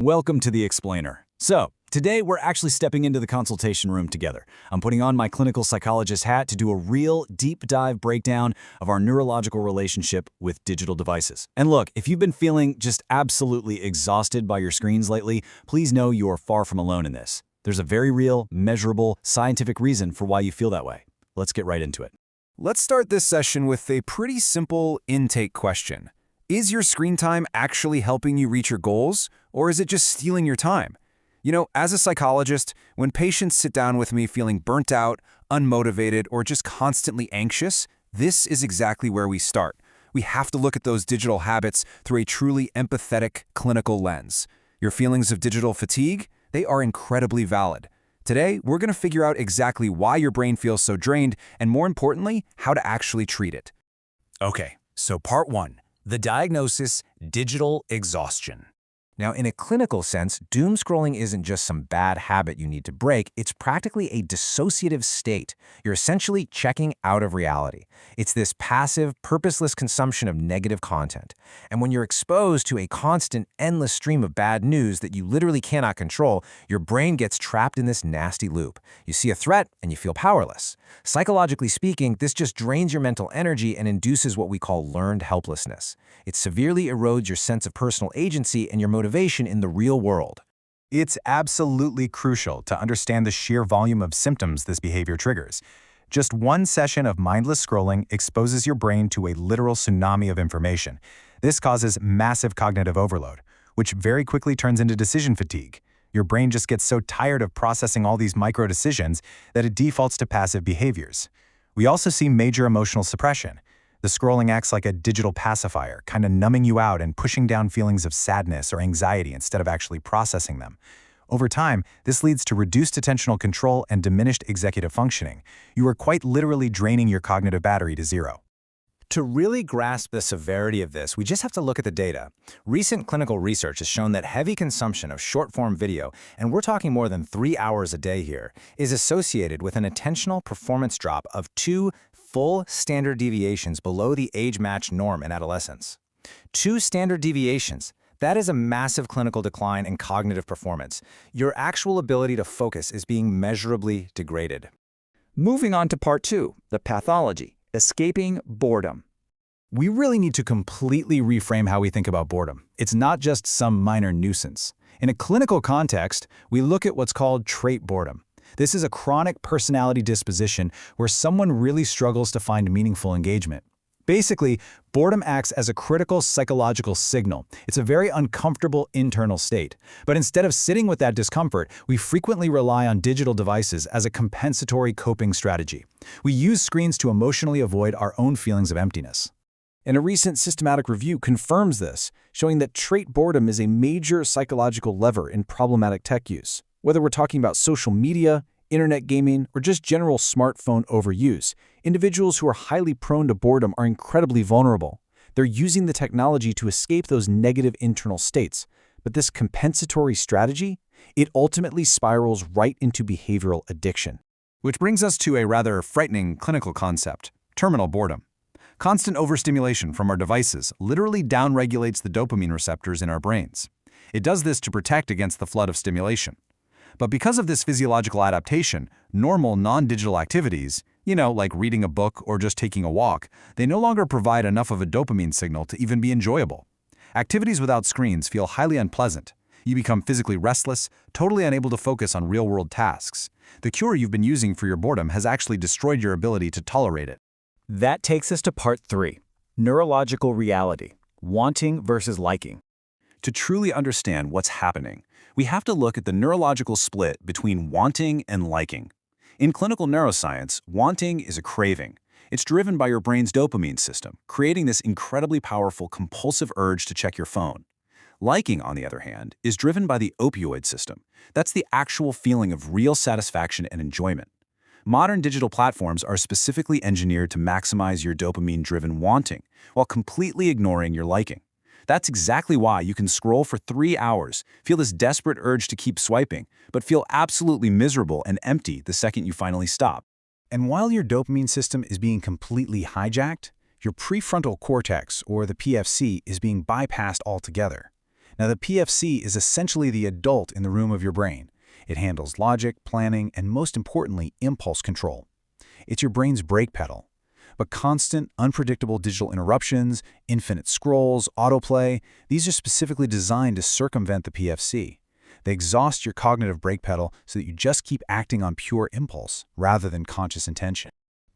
Welcome to The Explainer. So, today we're actually stepping into the consultation room together. I'm putting on my clinical psychologist hat to do a real deep dive breakdown of our neurological relationship with digital devices. And look, if you've been feeling just absolutely exhausted by your screens lately, please know you are far from alone in this. There's a very real, measurable, scientific reason for why you feel that way. Let's get right into it. Let's start this session with a pretty simple intake question. Is your screen time actually helping you reach your goals, or is it just stealing your time? You know, as a psychologist, when patients sit down with me feeling burnt out, unmotivated, or just constantly anxious, this is exactly where we start. We have to look at those digital habits through a truly empathetic, clinical lens. Your feelings of digital fatigue? They are incredibly valid. Today, we're going to figure out exactly why your brain feels so drained, and more importantly, how to actually treat it. Okay, so part 1. The diagnosis, digital exhaustion. Now, in a clinical sense, doom scrolling isn't just some bad habit you need to break, it's practically a dissociative state. You're essentially checking out of reality. It's this passive, purposeless consumption of negative content. And when you're exposed to a constant, endless stream of bad news that you literally cannot control, your brain gets trapped in this nasty loop. You see a threat and you feel powerless. Psychologically speaking, this just drains your mental energy and induces what we call learned helplessness. It severely erodes your sense of personal agency and your motivation in the real world. It's absolutely crucial to understand the sheer volume of symptoms this behavior triggers. Just one session of mindless scrolling exposes your brain to a literal tsunami of information. This causes massive cognitive overload, which very quickly turns into decision fatigue. Your brain just gets so tired of processing all these micro decisions that it defaults to passive behaviors. We also see major emotional suppression. The scrolling acts like a digital pacifier, kind of numbing you out and pushing down feelings of sadness or anxiety instead of actually processing them. Over time, this leads to reduced attentional control and diminished executive functioning. You are quite literally draining your cognitive battery to zero. To really grasp the severity of this, we just have to look at the data. Recent clinical research has shown that heavy consumption of short-form video, and we're talking more than 3 hours a day here, is associated with an attentional performance drop of 2 full standard deviations below the age-matched norm in adolescence. 2 standard deviations. That is a massive clinical decline in cognitive performance. Your actual ability to focus is being measurably degraded. Moving on to part 2, the pathology, escaping boredom. We really need to completely reframe how we think about boredom. It's not just some minor nuisance. In a clinical context, we look at what's called trait boredom. This is a chronic personality disposition where someone really struggles to find meaningful engagement. Basically, boredom acts as a critical psychological signal. It's a very uncomfortable internal state. But instead of sitting with that discomfort, we frequently rely on digital devices as a compensatory coping strategy. We use screens to emotionally avoid our own feelings of emptiness. And a recent systematic review confirms this, showing that trait boredom is a major psychological lever in problematic tech use. Whether we're talking about social media, internet gaming, or just general smartphone overuse, individuals who are highly prone to boredom are incredibly vulnerable. They're using the technology to escape those negative internal states. But this compensatory strategy, it ultimately spirals right into behavioral addiction. Which brings us to a rather frightening clinical concept, terminal boredom. Constant overstimulation from our devices literally downregulates the dopamine receptors in our brains. It does this to protect against the flood of stimulation. But because of this physiological adaptation, normal non-digital activities, like reading a book or just taking a walk, they no longer provide enough of a dopamine signal to even be enjoyable. Activities without screens feel highly unpleasant. You become physically restless, totally unable to focus on real-world tasks. The cure you've been using for your boredom has actually destroyed your ability to tolerate it. That takes us to part 3, neurological reality, wanting versus liking. To truly understand what's happening, we have to look at the neurological split between wanting and liking. In clinical neuroscience, wanting is a craving. It's driven by your brain's dopamine system, creating this incredibly powerful compulsive urge to check your phone. Liking, on the other hand, is driven by the opioid system. That's the actual feeling of real satisfaction and enjoyment. Modern digital platforms are specifically engineered to maximize your dopamine-driven wanting, while completely ignoring your liking. That's exactly why you can scroll for 3 hours, feel this desperate urge to keep swiping, but feel absolutely miserable and empty the second you finally stop. And while your dopamine system is being completely hijacked, your prefrontal cortex, or the PFC, is being bypassed altogether. Now, the PFC is essentially the adult in the room of your brain. It handles logic, planning, and most importantly, impulse control. It's your brain's brake pedal. But constant, unpredictable digital interruptions, infinite scrolls, autoplay, these are specifically designed to circumvent the PFC. They exhaust your cognitive brake pedal so that you just keep acting on pure impulse rather than conscious intention.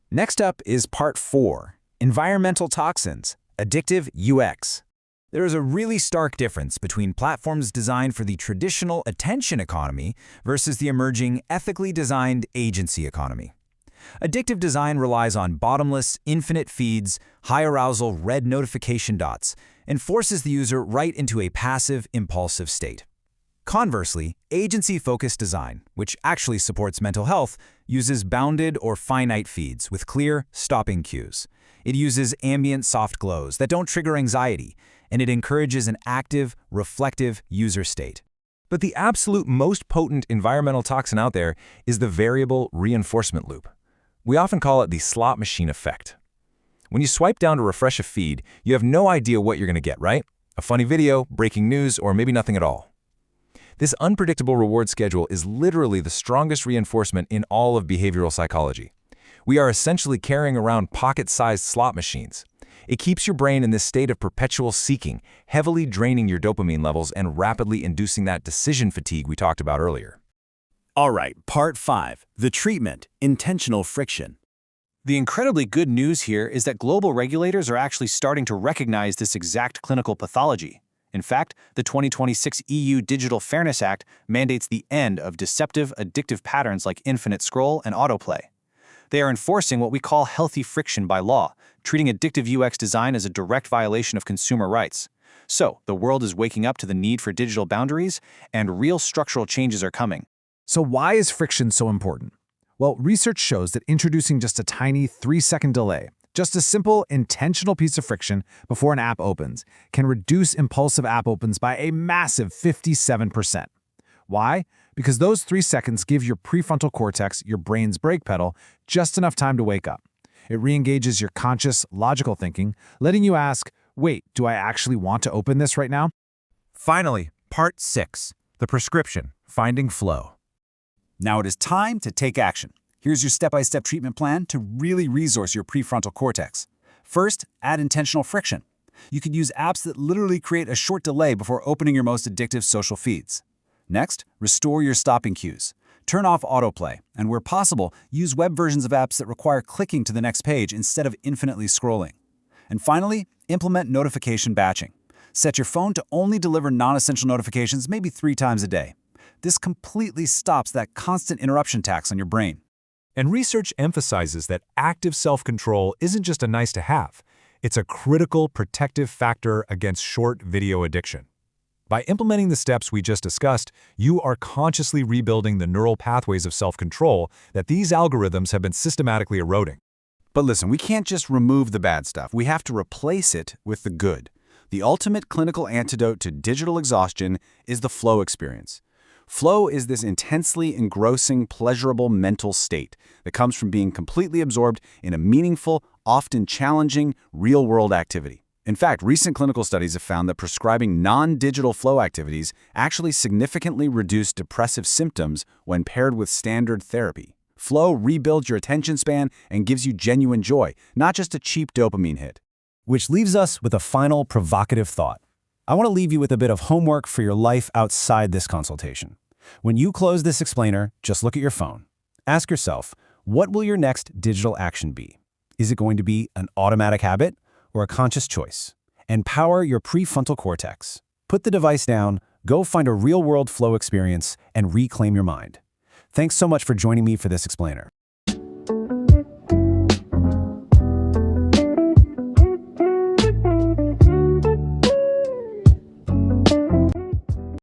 Next up is Part 4, Environmental Toxins, Addictive UX. There is a really stark difference between platforms designed for the traditional attention economy versus the emerging, ethically designed agency economy. Addictive design relies on bottomless, infinite feeds, high-arousal red notification dots, and forces the user right into a passive, impulsive state. Conversely, agency-focused design, which actually supports mental health, uses bounded or finite feeds with clear, stopping cues. It uses ambient soft glows that don't trigger anxiety, and it encourages an active, reflective user state. But the absolute most potent environmental toxin out there is the variable reinforcement loop. We often call it the slot machine effect. When you swipe down to refresh a feed, you have no idea what you're going to get, right? A funny video, breaking news, or maybe nothing at all. This unpredictable reward schedule is literally the strongest reinforcement in all of behavioral psychology. We are essentially carrying around pocket-sized slot machines. It keeps your brain in this state of perpetual seeking, heavily draining your dopamine levels and rapidly inducing that decision fatigue we talked about earlier. All right, Part 5, the treatment, intentional friction. The incredibly good news here is that global regulators are actually starting to recognize this exact clinical pathology. In fact, the 2026 EU Digital Fairness Act mandates the end of deceptive, addictive patterns like infinite scroll and autoplay. They are enforcing what we call healthy friction by law, treating addictive UX design as a direct violation of consumer rights. So, the world is waking up to the need for digital boundaries, and real structural changes are coming. So why is friction so important? Well, research shows that introducing just a tiny 3-second delay, just a simple, intentional piece of friction before an app opens, can reduce impulsive app opens by a massive 57%. Why? Because those 3 seconds give your prefrontal cortex, your brain's brake pedal, just enough time to wake up. It re-engages your conscious, logical thinking, letting you ask, wait, do I actually want to open this right now? Finally, Part 6, the prescription, finding flow. Now it is time to take action. Here's your step-by-step treatment plan to really resource your prefrontal cortex. First, add intentional friction. You can use apps that literally create a short delay before opening your most addictive social feeds. Next, restore your stopping cues. Turn off autoplay, and where possible, use web versions of apps that require clicking to the next page instead of infinitely scrolling. And finally, implement notification batching. Set your phone to only deliver non-essential notifications maybe 3 times a day. This completely stops that constant interruption tax on your brain. And research emphasizes that active self-control isn't just a nice-to-have. It's a critical protective factor against short video addiction. By implementing the steps we just discussed, you are consciously rebuilding the neural pathways of self-control that these algorithms have been systematically eroding. But listen, we can't just remove the bad stuff. We have to replace it with the good. The ultimate clinical antidote to digital exhaustion is the flow experience. Flow is this intensely engrossing, pleasurable mental state that comes from being completely absorbed in a meaningful, often challenging, real-world activity. In fact, recent clinical studies have found that prescribing non-digital flow activities actually significantly reduce depressive symptoms when paired with standard therapy. Flow rebuilds your attention span and gives you genuine joy, not just a cheap dopamine hit. Which leaves us with a final provocative thought. I want to leave you with a bit of homework for your life outside this consultation. When you close this explainer, just look at your phone. Ask yourself, what will your next digital action be? Is it going to be an automatic habit or a conscious choice? Empower your prefrontal cortex. Put the device down, go find a real-world flow experience, and reclaim your mind. Thanks so much for joining me for this explainer.